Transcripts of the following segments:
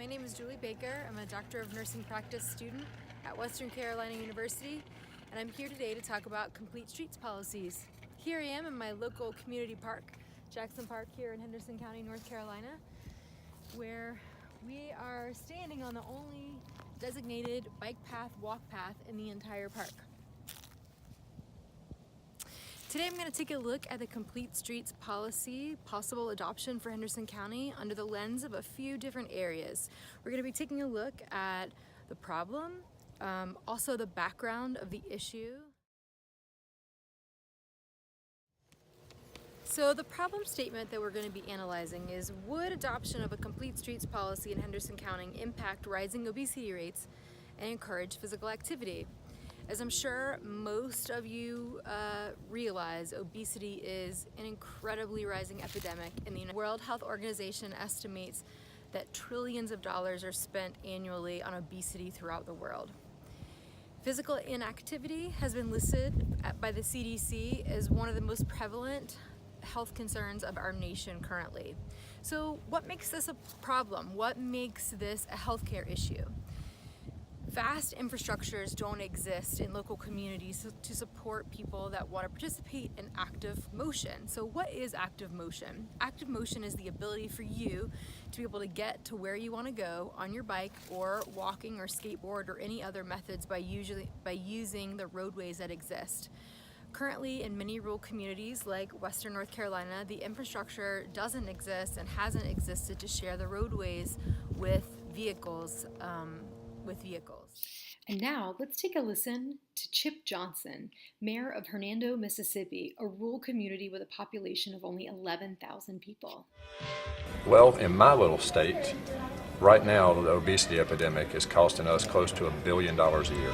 My name is Julie Baker. I'm a Doctor of Nursing Practice student at Western Carolina University, and I'm here today to talk about complete streets policies. Here I am in my local community park, Jackson Park here in Henderson County, North Carolina, where we are standing on the only designated bike path, walk path in the entire park. Today I'm going to take a look at the Complete Streets policy, possible adoption for Henderson County under the lens of a few different areas. We're going to be taking a look at the problem, also the background of the issue. So the problem statement that we're going to be analyzing is, would adoption of a Complete Streets policy in Henderson County impact rising obesity rates and encourage physical activity? As I'm sure most of you realize, obesity is an incredibly rising epidemic in the World Health Organization estimates that trillions of dollars are spent annually on obesity throughout the world. Physical inactivity has been listed by the CDC as one of the most prevalent health concerns of our nation currently. So what makes this a problem? What makes this a healthcare issue? Vast infrastructures don't exist in local communities to support people that want to participate in active motion. So what is active motion? Active motion is the ability for you to be able to get to where you want to go on your bike or walking or skateboard or any other methods by using the roadways that exist. Currently, in many rural communities like Western North Carolina, the infrastructure doesn't exist and hasn't existed to share the roadways with vehicles. And now let's take a listen to Chip Johnson, mayor of Hernando, Mississippi, a rural community with a population of only 11,000 people. Well, in my little state, right now the obesity epidemic is costing us close to $1 billion a year.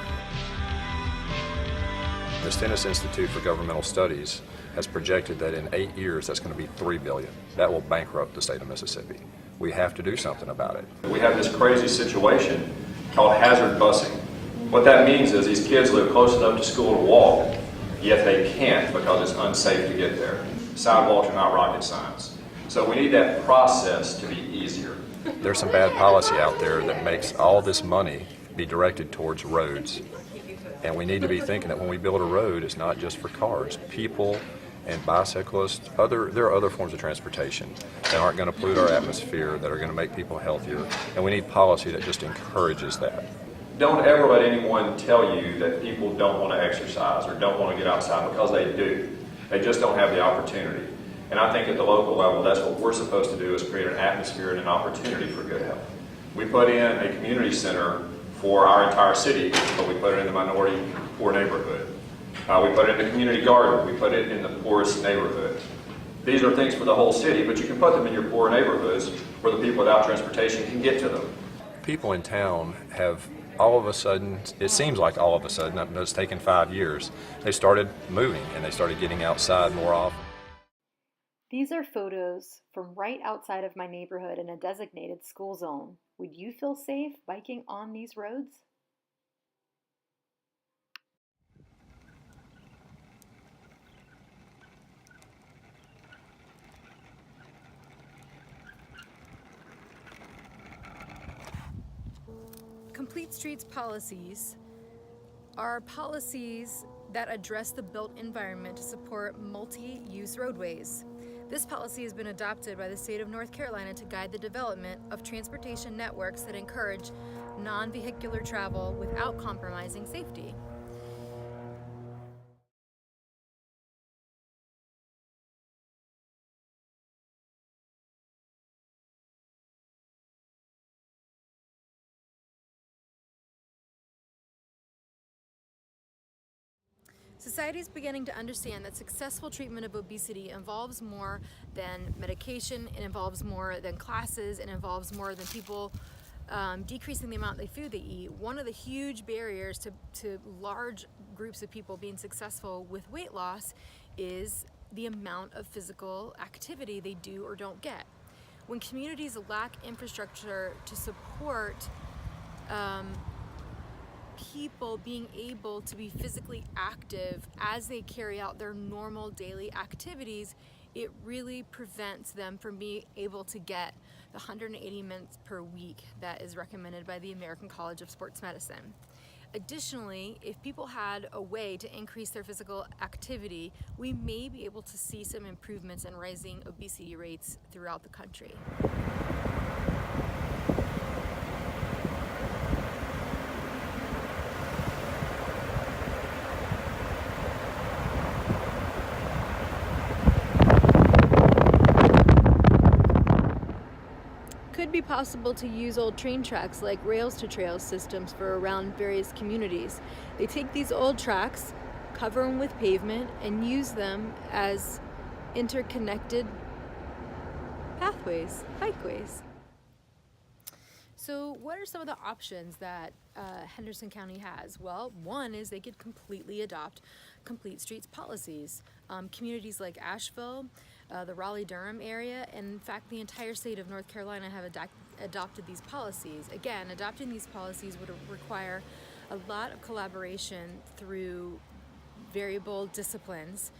The Stennis Institute for Governmental Studies has projected that in 8 years that's going to be $3 billion. That will bankrupt the state of Mississippi. We have to do something about it. We have this crazy situation called hazard busing. What that means is these kids live close enough to school to walk, yet they can't because it's unsafe to get there. Sidewalks are not rocket science. So we need that process to be easier. There's some bad policy out there that makes all this money be directed towards roads. And we need to be thinking that when we build a road, it's not just for cars. People and bicyclists, there are other forms of transportation that aren't going to pollute our atmosphere, that are going to make people healthier. And we need policy that just encourages that. Don't ever let anyone tell you that people don't want to exercise or don't want to get outside, because they do. They just don't have the opportunity. And I think at the local level, that's what we're supposed to do, is create an atmosphere and an opportunity for good health. We put in a community center for our entire city, but we put it in the minority poor neighborhood. We put it in the community garden. We put it in the poorest neighborhood. These are things for the whole city, but you can put them in your poor neighborhoods where the people without transportation can get to them. People in town have all of a sudden, it seems like all of a sudden, it's taken 5 years, they started moving and they started getting outside more often. These are photos from right outside of my neighborhood in a designated school zone. Would you feel safe biking on these roads? Complete Streets policies are policies that address the built environment to support multi-use roadways. This policy has been adopted by the state of North Carolina to guide the development of transportation networks that encourage non-vehicular travel without compromising safety. Society is beginning to understand that successful treatment of obesity involves more than medication, it involves more than classes, it involves more than people decreasing the amount of food they eat. One of the huge barriers to large groups of people being successful with weight loss is the amount of physical activity they do or don't get. When communities lack infrastructure to support people being able to be physically active as they carry out their normal daily activities, it really prevents them from being able to get the 180 minutes per week that is recommended by the American College of Sports Medicine. Additionally, if people had a way to increase their physical activity, we may be able to see some improvements in rising obesity rates throughout the country. Could be possible to use old train tracks like rails to trails systems for around various communities. They take these old tracks, cover them with pavement, and use them as interconnected pathways, bikeways. So what are some of the options that Henderson County has? Well, one is they could completely adopt complete streets policies. Communities like Asheville, the Raleigh-Durham area, and in fact the entire state of North Carolina have adopted these policies. Again, adopting these policies would require a lot of collaboration through variable disciplines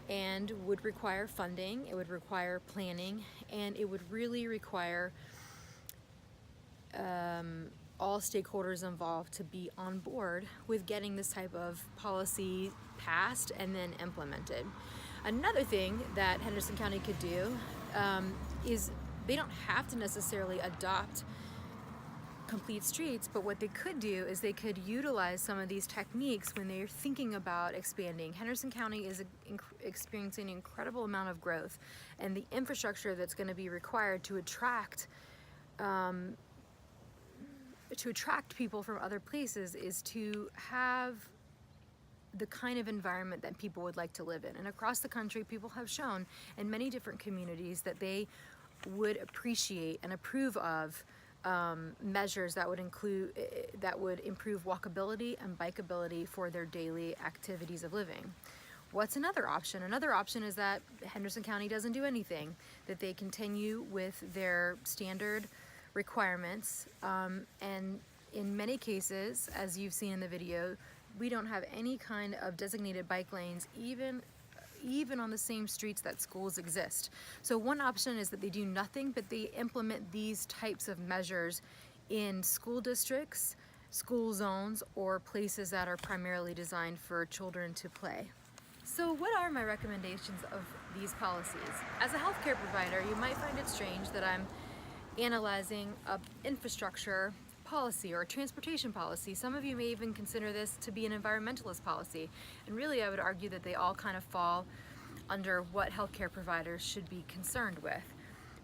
and would require funding, it would require planning, and it would really require all stakeholders involved to be on board with getting this type of policy passed and then implemented. Another thing that Henderson County could do is they don't have to necessarily adopt complete streets, but what they could do is they could utilize some of these techniques when they're thinking about expanding. Henderson County is experiencing an incredible amount of growth, and the infrastructure that's going to be required to attract people from other places is to have the kind of environment that people would like to live in. And across the country, people have shown in many different communities that they would appreciate and approve of measures that would improve walkability and bikeability for their daily activities of living. What's another option? Another option is that Henderson County doesn't do anything, that they continue with their standard requirements, and in many cases, as you've seen in the video, we don't have any kind of designated bike lanes, even on the same streets that schools exist. So one option is that they do nothing, but they implement these types of measures in school districts, school zones, or places that are primarily designed for children to play. So what are my recommendations of these policies? As a healthcare provider, you might find it strange that I'm analyzing an infrastructure policy or a transportation policy. Some of you may even consider this to be an environmentalist policy, and really I would argue that they all kind of fall under what healthcare providers should be concerned with.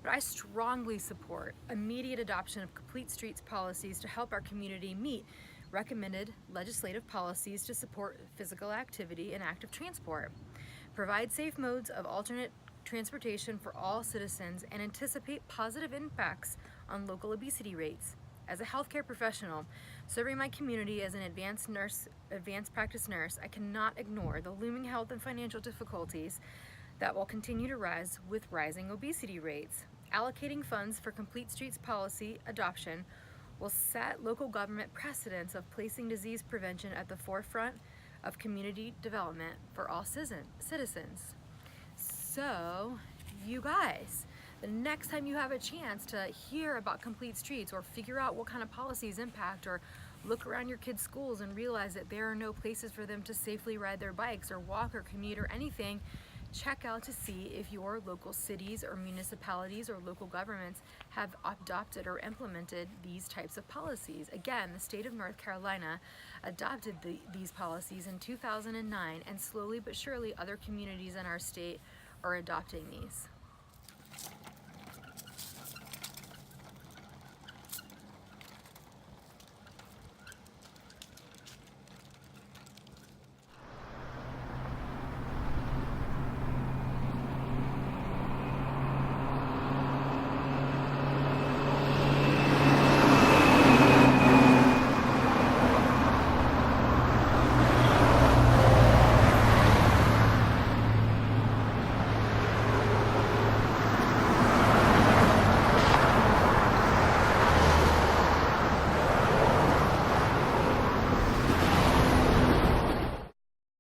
But I strongly support immediate adoption of complete streets policies to help our community meet recommended legislative policies to support physical activity and active transport, provide safe modes of alternate transportation for all citizens, and anticipate positive impacts on local obesity rates. As a healthcare professional serving my community as an advanced practice nurse, I cannot ignore the looming health and financial difficulties that will continue to rise with rising obesity rates. Allocating funds for complete streets policy adoption will set local government precedents of placing disease prevention at the forefront of community development for all citizens. So, you guys, the next time you have a chance to hear about complete streets or figure out what kind of policies impact, or look around your kids' schools and realize that there are no places for them to safely ride their bikes or walk or commute or anything, check out to see if your local cities or municipalities or local governments have adopted or implemented these types of policies. Again, the state of North Carolina adopted these policies in 2009, and slowly but surely other communities in our state are adopting these.